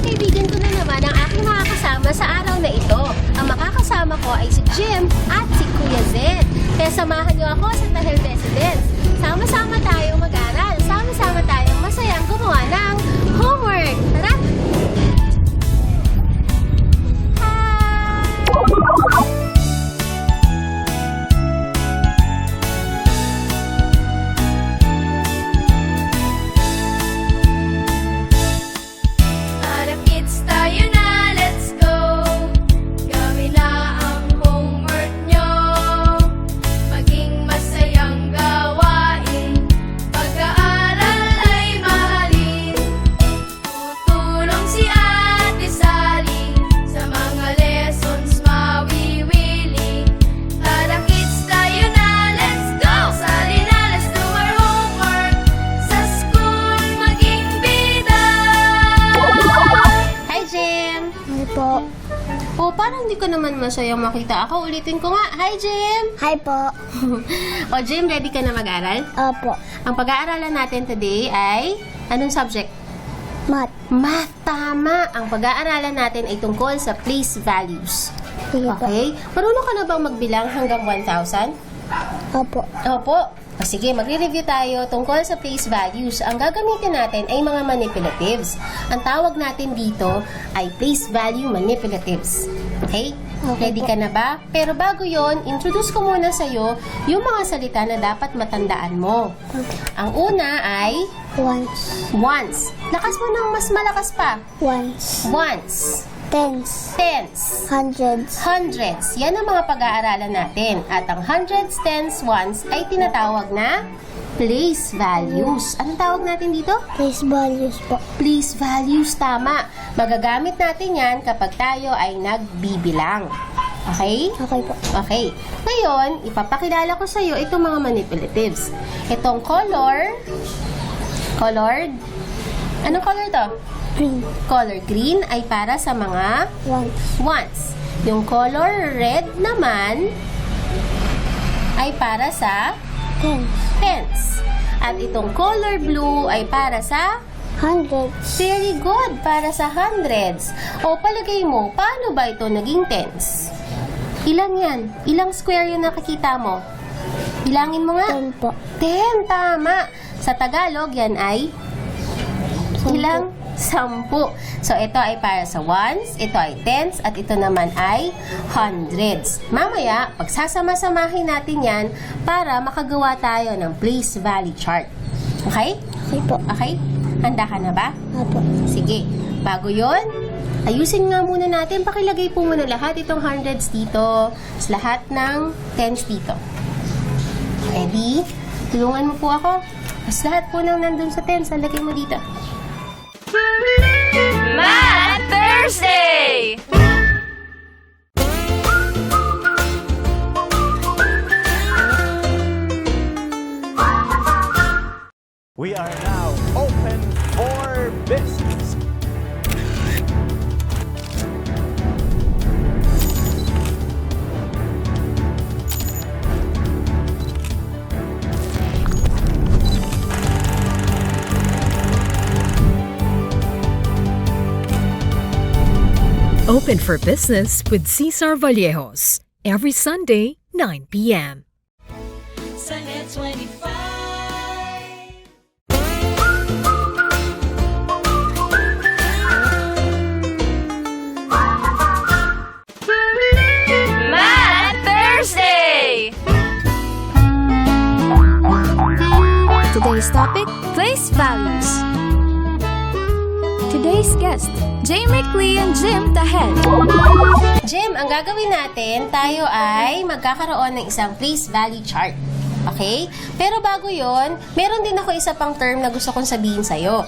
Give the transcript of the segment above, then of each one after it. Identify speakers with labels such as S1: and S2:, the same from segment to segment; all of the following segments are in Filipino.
S1: kaibigan ko na naman ang aking makakasama sa araw na ito. Ang makakasama ko ay si Jim at si Kuya Zed. Kaya samahan niyo ako sa Tahel Residence. Sama-sama tayong mag-aral. Sama-sama tayong masayang gumawa ng homework. Tara!
S2: Tara kids, tayo na, let's go. Gawin na ang homework nyo. Maging masayang gawain. Pag-aaral ay mahalin. Tutulong si Ate Sally sa mga lessons mawiwili. Tara kids, tayo na, let's go. Sali na, let's do our homework. Sa school maging bida.
S1: Hi, Jim!
S3: Hi po.
S1: Oh, parang hindi ko naman masayang makita ako. Ulitin ko nga. Hi, Jim!
S3: Hi po.
S1: O, Jim, ready ka na mag-aral?
S3: Opo.
S1: Ang pag-aaralan natin today ay... Anong subject?
S3: Math.
S1: Math, tama! Ang pag-aaralan natin ay tungkol sa place values.
S3: Sige po.
S1: Okay? Marunong ka na bang magbilang hanggang 1,000?
S3: Opo.
S1: Opo. O sige, magre-review tayo tungkol sa place values. Ang gagamitin natin ay mga manipulatives. Ang tawag natin dito ay place value manipulatives. Okay?
S3: Okay
S1: Ready
S3: po.
S1: ka na ba? Pero bago yon, introduce ko muna sa'yo yung mga salita na dapat matandaan mo.
S3: Okay.
S1: Ang una ay
S3: Once.
S1: once. Lakas mo ng mas malakas pa.
S3: Once.
S1: Once.
S3: Tens.
S1: Tens.
S3: Hundreds.
S1: Hundreds. Yan ang mga pag-aaralan natin. At ang hundreds, tens, ones ay tinatawag na place values. Anong tawag natin dito?
S3: Place values po.
S1: Place values, tama. Magagamit natin yan kapag tayo ay nagbibilang. Okay?
S3: Okay po.
S1: Okay. Ngayon, ipapakilala ko sa iyo itong mga manipulatives. Itong colored. Anong color to?
S3: Green.
S1: Color green ay para sa mga
S3: Once.
S1: ones. Yung color red naman ay para sa
S3: Tens.
S1: tens. At itong color blue ay para sa
S3: Hundreds.
S1: very good, para sa hundreds. O palagay mo, paano ba ito naging tens? Ilan yan? Ilang square yung nakikita mo? Bilangin mo nga.
S3: Ten po.
S1: 10, tama. Sa Tagalog, yan ay ilang? 10. So, ito ay para sa ones, ito ay tens, at ito naman ay hundreds. Mamaya, pagsasama-samahin natin yan para makagawa tayo ng place value chart. Okay?
S3: Okay po.
S1: Okay? Handa ka na ba?
S3: Opo.
S1: Sige. Bago yon, ayusin nga muna natin. Pakilagay po muna lahat itong hundreds dito, lahat ng tens dito. Ready? Tulungan mo po ako. Tapos lahat po nang nandun sa tens, lagay mo dito.
S2: Math Thursday!
S4: We are now open for business.
S5: Open for Business with Cesar Vallejos. Every Sunday, 9 p.m.
S2: Sunday 25. Math Thursday!
S6: Today's topic, place values. Today's guest, Jamie Clee and Jim Tahel.
S1: Jim, ang gagawin natin, tayo ay magkakaroon ng isang place value chart. Okay? Pero bago yon, meron din ako isa pang term na gusto kong sabihin sa'yo.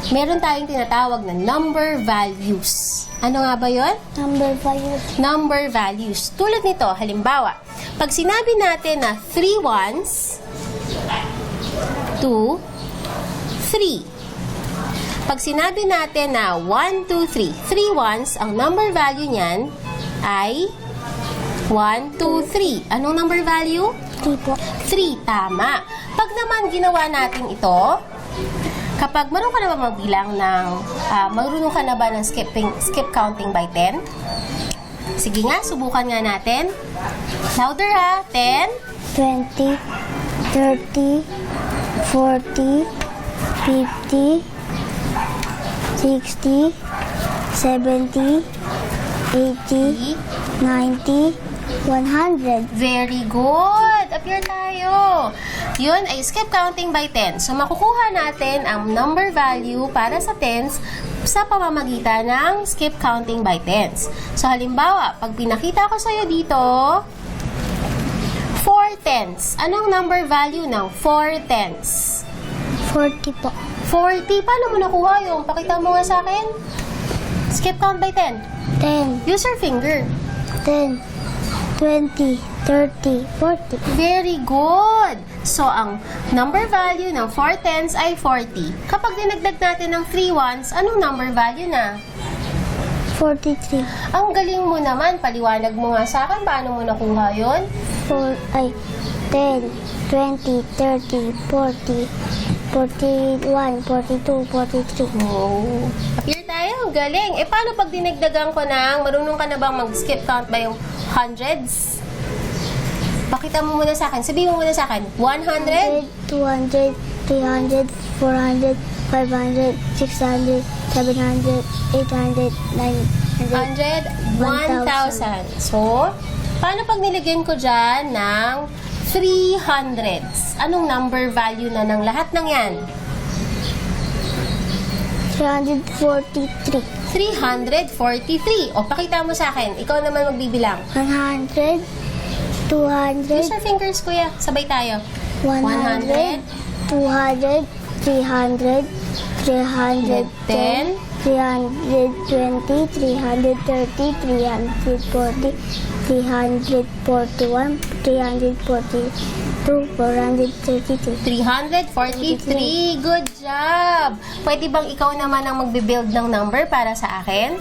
S1: Meron tayong tinatawag na number values. Ano nga ba yon?
S3: Number values.
S1: Number values. Tulad nito, halimbawa, pag sinabi natin na 3 ones, 2, 3. Pag sinabi natin na 1, 2, 3, 3 ones, ang number value niyan ay 1, 2, 3. Anong number value?
S3: 3 po.
S1: 3, tama. Pag naman ginawa natin ito, Kapag marunong ka na ba magbilang ng, marunong ka na ba ng skip counting by 10? Sige nga, subukan nga natin. Louder ha, 10,
S3: 20, 30, 40, 50, 60, 70, 80, 90, 100.
S1: Very good! Appear tayo. Yun ay skip counting by 10. So, makukuha natin ang number value para sa tens sa pamamagitan ng skip counting by tens. So, halimbawa, pag pinakita ko sa'yo dito, 4 tens. Anong number value ng 4 tens?
S3: 40 po.
S1: 40. Paano mo nakuha yung? Pakita mo nga sa akin. Skip count by 10.
S3: 10,
S1: Use your finger.
S3: 10, 20, 30, 40.
S1: Very good! So, ang number value ng 4 tens ay 40. Kapag dinagdag natin ng 3 ones, anong number value na?
S3: 43.
S1: Ang galing mo naman. Paliwanag mo nga sa akin. Paano mo nakuha yun?
S3: 10, 20, 30, 40, 41, 42, 43.
S1: Oh. Appear tayo. Ang galing. Eh, paano pag dinagdagan ko ng, marunong ka na bang mag-skip count ba yung hundreds? Pakita mo muna sa akin. Sabihin mo muna sa akin. 100?
S3: 200, 300, 400, 500, 600, 700, 800, 900,
S1: 100, 1,000. So, paano pag nilagyan ko dyan ng 300s? Anong number value na ng lahat ng yan?
S3: 343.
S1: 343. O, pakita mo sa akin. Ikaw naman magbibilang.
S3: 100, 200,
S1: Use your fingers, kuya. Sabay tayo.
S3: 100, 200, 300, 310, 320, 330, 340, 341, 342, 432.
S1: 343. Good job! Pwede bang ikaw naman ang magbe-build ng number para sa akin?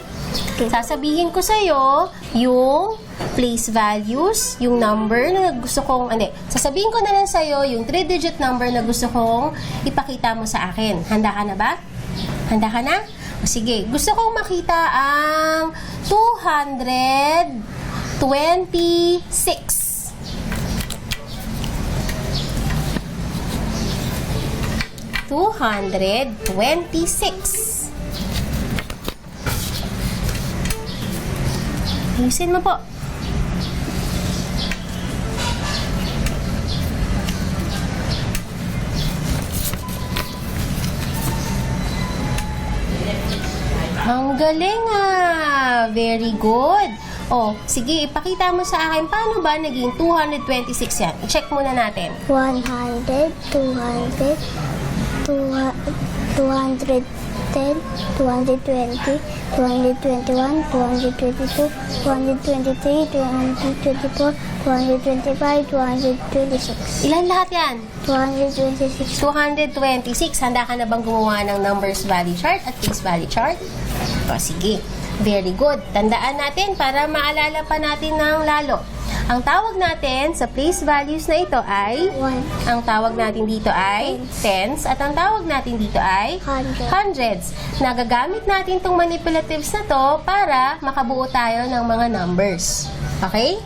S1: Sasabihin ko sa'yo yung place values, yung number na gusto kong, sasabihin ko na lang sa'yo yung 3-digit number na gusto kong ipakita mo sa akin. Handa ka na ba? Handa ka na? O sige, gusto kong makita ang 226. 226. Ayusin mo po. Ang galing ah! Very good. Oh, sige, ipakita mo sa akin paano ba naging 226 yan. I-check muna natin.
S3: 100, 200, 210, 220, 221, 222, 223, 224, 225, 226.
S1: Ilan lahat yan?
S3: 226.
S1: 226. Handa ka na bang gumawa ng numbers value chart at place value chart? O, sige. Very good. Tandaan natin para maalala pa natin ng lalo. Ang tawag natin sa place values na ito ay
S3: 1,
S1: ang tawag natin dito ay tens at ang tawag natin dito ay
S3: 100.
S1: hundreds. Nagagamit natin itong manipulatives na to para makabuo tayo ng mga numbers. Okay?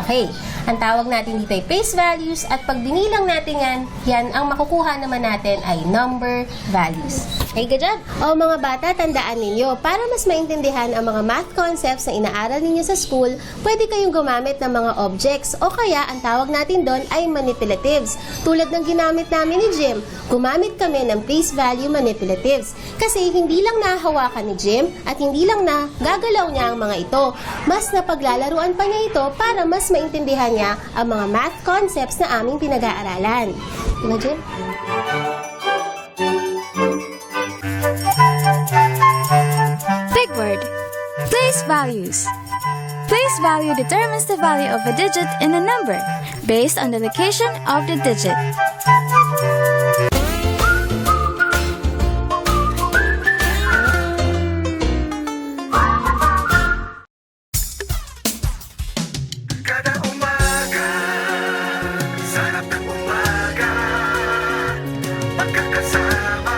S1: Okay. Ang tawag natin dito ay place values at pag binilang natin yan ang makukuha naman natin ay number values. Okay, good job? O mga bata, tandaan ninyo, para mas maintindihan ang mga math concepts na inaaral ninyo sa school, pwede kayong gumamit ng mga objects o kaya ang tawag natin doon ay manipulatives. Tulad ng ginamit namin ni Jim, gumamit kami ng place value manipulatives. Kasi hindi lang nahawakan ni Jim at hindi lang na gagalaw niya ang mga ito. Mas napaglalaruan pa niya ito para mas maintindihan niya ang mga math concepts na aming pinag-aaralan. Diba, Jim?
S6: Big word. Place values. Place value determines the value of a digit in a number based on the location of the digit.
S7: Kada umaga, sarap ng umaga, magkakasama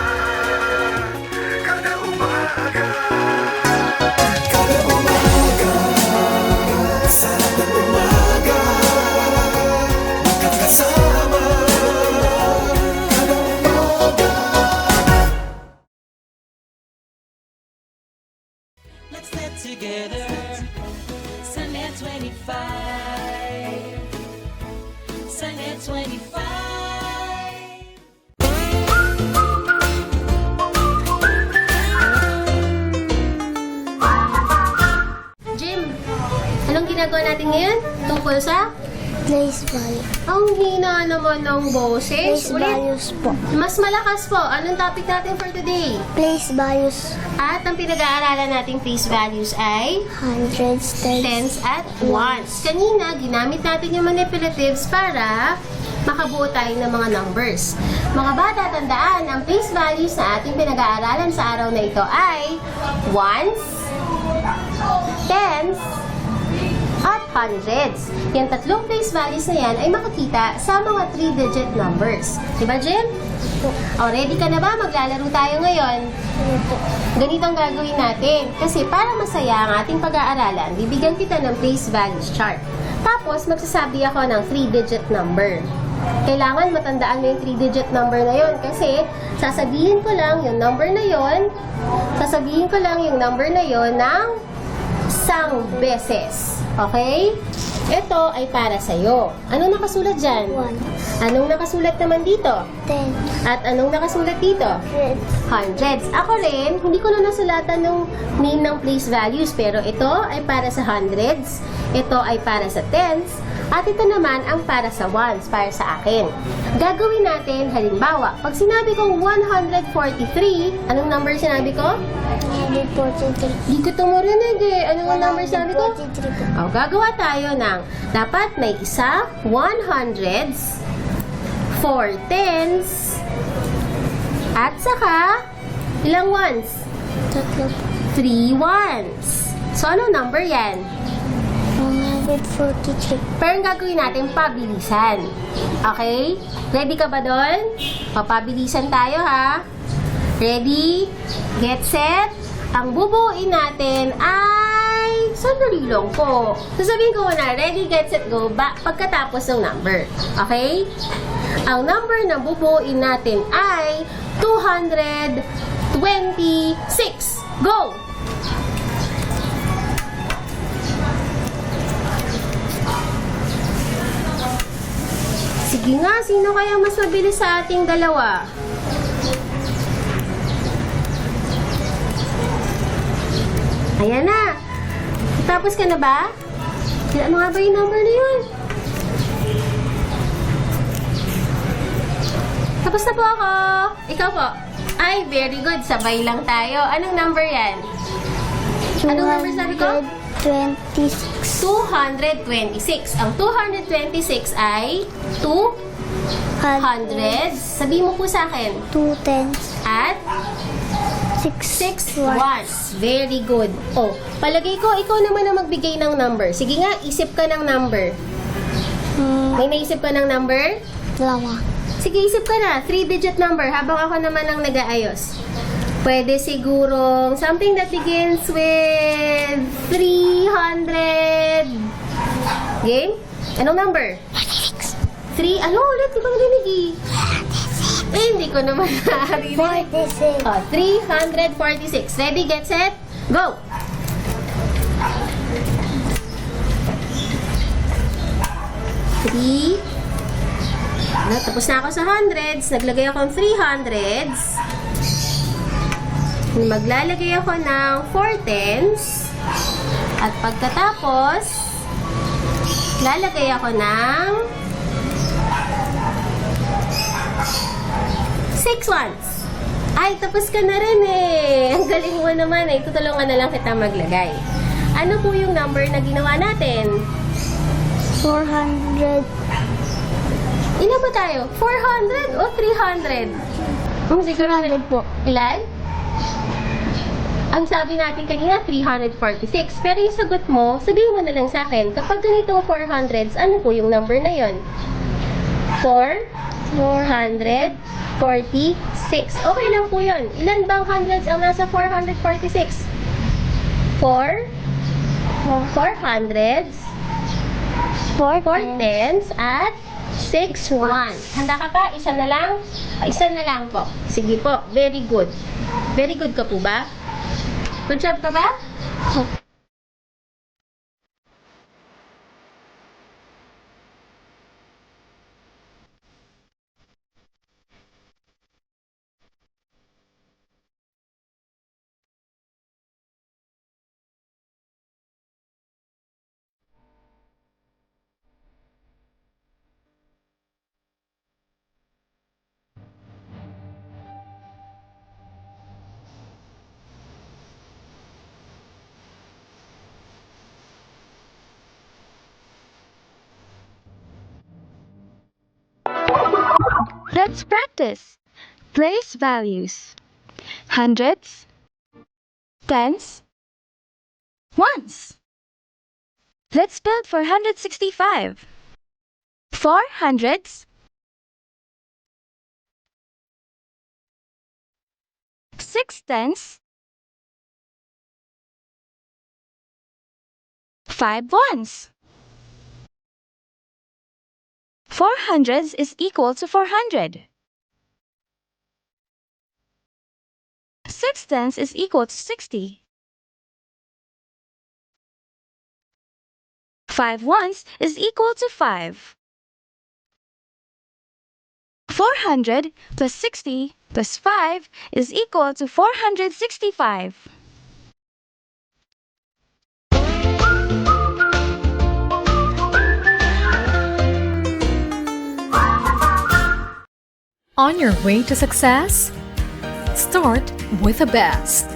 S2: together. Sunday 25. Sunday 25.
S1: Jim, anong ginagawa natin ngayon? Tungkol sa?
S3: Place value.
S1: Ang hina naman ng boses.
S3: Place
S1: Ulit.
S3: values po.
S1: Mas malakas po. Anong topic natin for today?
S3: Place values.
S1: At ang pinag-aaralan nating place values ay
S3: Hundreds, tens.
S1: tens at ones. Kanina, ginamit natin yung manipulatives para makabuo tayo ng mga numbers. Mga bata, tandaan, ang place values na ating pinag-aaralan sa araw na ito ay ones, tens, at hundreds. Yung tatlong place values na yan ay makikita sa mga 3-digit numbers. Diba, Jim? O, ready ka na ba? Maglalaro tayo ngayon. Ganito ang gagawin natin. Kasi para masaya ang ating pag-aaralan, bibigyan kita ng place values chart. Tapos, magsasabi ako ng 3-digit number. Kailangan matandaan mo yung 3-digit number na yon kasi sasabihin ko lang yung number na yon, ng isang beses. Okay? Ito ay para sa'yo. Anong nakasulat dyan?
S3: One.
S1: Anong nakasulat naman dito?
S3: Ten.
S1: At anong nakasulat dito?
S3: Hundreds.
S1: Hundreds. Ako rin, hindi ko na nasulatan ng name ng place values, pero ito ay para sa hundreds, ito ay para sa tens, at ito naman ang para sa ones, para sa akin. Gagawin natin, halimbawa, pag sinabi kong 143, anong number sinabi ko?
S3: 143.
S1: Di ko ito marinig eh. Anong number sinabi ko?
S3: 143 po.
S1: O, gagawa tayo ng, dapat may isa, 100s, 4 tens, at saka, ilang ones?
S3: Tatlo po.
S1: 3 ones. So, anong number yan?
S3: 143.
S1: Pero ang gagawin natin, pabilisan. Okay? Ready ka ba doon? Papabilisan tayo, ha? Ready? Get set? Ang bubuuin natin ay... Sandali lang po. Sasabihin ko na, ready, get set, go, back pagkatapos ng number. Okay? Ang number na bubuuin natin ay 226. Go! Sige nga, sino kaya mas mabilis sa ating dalawa? Ayan na. Tapos ka na ba? Ano nga ba yung number na yun? Tapos na po ako. Ikaw po. Ay, very good. Sabay lang tayo. Anong number yan? Anong number sabi ko?
S3: 226.
S1: 226. Ang 226 ay 2 hundreds. Sabihin mo po sa akin.
S3: 2 tens.
S1: At
S3: 6
S1: ones. Very good. Oh, palagay ko, ikaw naman ang magbigay ng number. Sige nga, isip ka ng number. May naisip ka ng number?
S3: Dalawa.
S1: Sige, isip ka na. 3-digit number habang ako naman ang nag-aayos. Pwede sigurong something that begins with 300. Game? Anong number? 3? Ano ulit? Di ko narinig eh. Hindi ko naman narinig.
S3: 46.
S1: Oh, 346. Ready, get set, go! Three. Ano, tapos na ako sa hundreds. Naglagay ako ng 300s. Maglalagay ako ng 4 tens. At pagkatapos, lalagay ako ng 6 ones. Ay, tapos ka na rin eh. Ang galing mo naman eh. Tutulungan na lang kita maglagay. Ano po yung number na ginawa natin?
S3: 400.
S1: Ilan ba tayo? 400 o 300? Sigurado po. Ilan? Ang sabi natin kanina, 346. Pero yung sagot mo, sabihin mo na lang sa akin, kapag ganitong 400s, ano po yung number na yon? 446. Okay lang po yun. Ilan bang hundreds ang nasa 446? 4 400s, 4 tens, at 6 ones. Handa ka pa? Isa na lang? Isa na lang po. Sige po. Very good. Very good ka po ba? Good job ka ba?
S6: Let's practice. Place values. Hundreds, tens, ones. Let's build 465. 4 hundreds, 6 tens, 5 ones. 4 hundreds is equal to 400. 6 tens is equal to 60. 5 ones is equal to 5. 400 plus 60 plus 5 is equal to 465.
S5: On your way to success? Start with the best.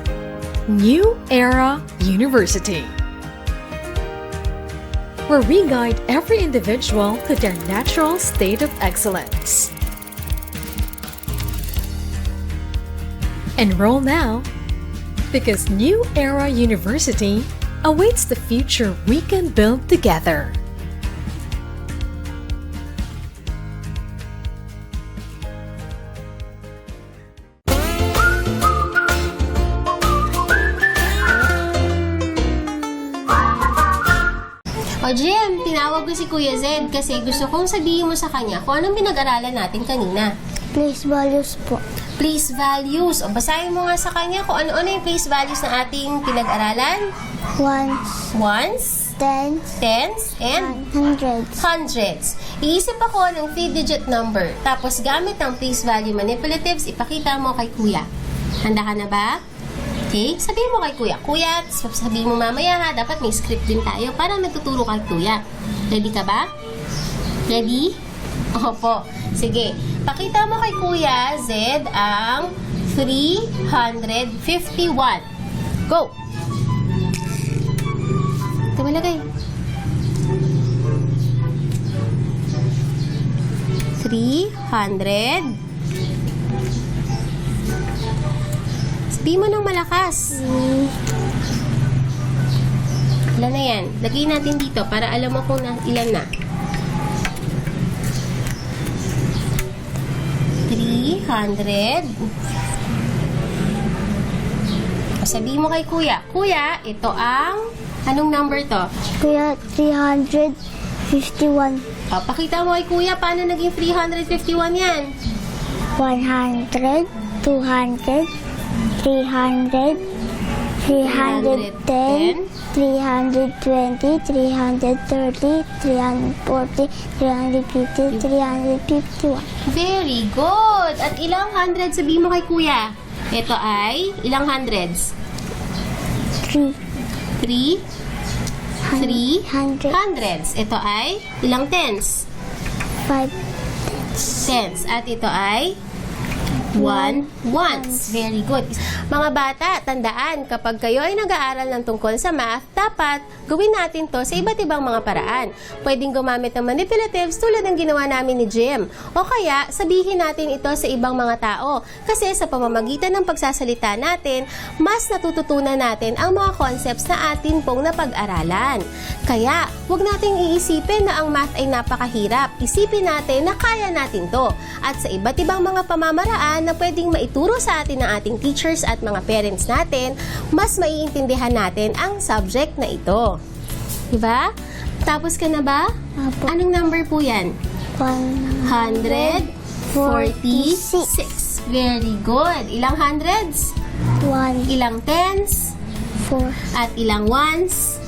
S5: New Era University, where we guide every individual to their natural state of excellence. Enroll now, because New Era University awaits the future we can build together.
S1: O Jim, tinawag ko si Kuya Zed kasi gusto kong sabihin mo sa kanya kung anong pinag-aralan natin kanina.
S3: Place values po.
S1: Place values. O basahin mo nga sa kanya kung ano-ano yung place values na ating pinag-aralan.
S3: Ones,
S1: Ones,
S3: tens,
S1: tens, and
S3: hundreds.
S1: hundreds. Iisip ako ng 3-digit number. Tapos gamit ang place value manipulatives, ipakita mo kay Kuya. Handa ka na ba? Okay? Sabihin mo kay Kuya. Kuya, sabihin mo mamaya ha, dapat may script din tayo para nagtuturo kay Kuya. Ready ka ba? Ready? Opo. Sige. Pakita mo kay Kuya Z ang 351. Go! Ito malagay. 300. Sabihin mo ng malakas. Ilan na yan? Lagay natin dito para alam mo kung ilan na. 300. O, sabihin mo kay Kuya. Kuya, ito ang... Anong number to?
S3: Kuya, 351.
S1: O, pakita mo kay Kuya paano naging 351 yan.
S3: 100, 200, 300, 310, 320, 330, 340, 350, 351.
S1: Very good! At ilang hundreds sabihin mo kay Kuya? Ito ay ilang hundreds?
S3: 3,
S1: 3? 3
S3: 100,
S1: hundreds. Ito ay ilang tens?
S3: 5,
S1: Tens. At ito ay 1 ones. Very good. Mga bata, tandaan, kapag kayo ay nag-aaral ng tungkol sa math, dapat gawin natin to sa iba't ibang mga paraan. Pwedeng gumamit ng manipulatives tulad ng ginawa namin ni Jim. O kaya, sabihin natin ito sa ibang mga tao. Kasi sa pamamagitan ng pagsasalita natin, mas natututunan natin ang mga concepts na atin pong napag-aralan. Kaya, huwag nating iisipin na ang math ay napakahirap. Isipin natin na kaya natin to. At sa iba't ibang mga pamamaraan na pwedeng maituro sa atin ng ating teachers at mga parents natin, mas maiintindihan natin ang subject na ito. Diba? Tapos ka na ba?
S3: Apo.
S1: Anong number po yan?
S3: 146.
S1: 146. Very good. Ilang hundreds?
S3: 1,
S1: Ilang tens?
S3: 4,
S1: At ilang ones?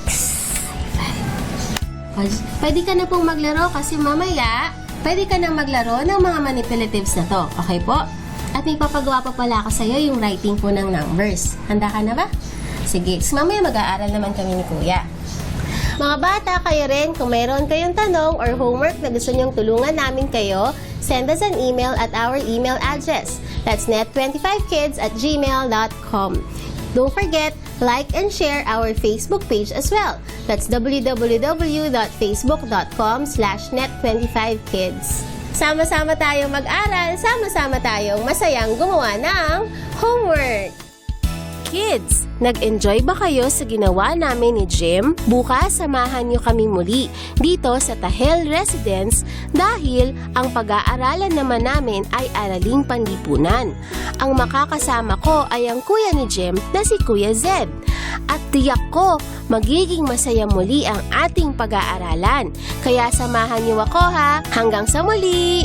S1: 5. Pwede ka na pong maglaro kasi mamaya, pwede ka na maglaro ng mga manipulatives na to. Okay po? At may papagawa pa pala ako sa'yo yung writing po ng numbers. Handa ka na ba? Sige, mamaya mag-aaral naman kami ni Kuya. Mga bata, kayo rin, kung mayroon kayong tanong or homework na gusto nyong tulungan namin kayo, send us an email at our email address. That's net25kids@gmail.com. Don't forget, like and share our Facebook page as well. That's www.facebook.com/net25kids. Sama-sama tayong mag-aral, sama-sama tayong masayang gumawa ng homework. Kids, nag-enjoy ba kayo sa ginawa namin ni Jim? Bukas, samahan niyo kami muli dito sa Tahel Residence dahil ang pag-aaralan naman namin ay araling panlipunan. Ang makakasama ko ay ang kuya ni Jim na si Kuya Zed. At tiyak ko, magiging masaya muli ang ating pag-aaralan. Kaya samahan niyo ako ha, hanggang sa muli!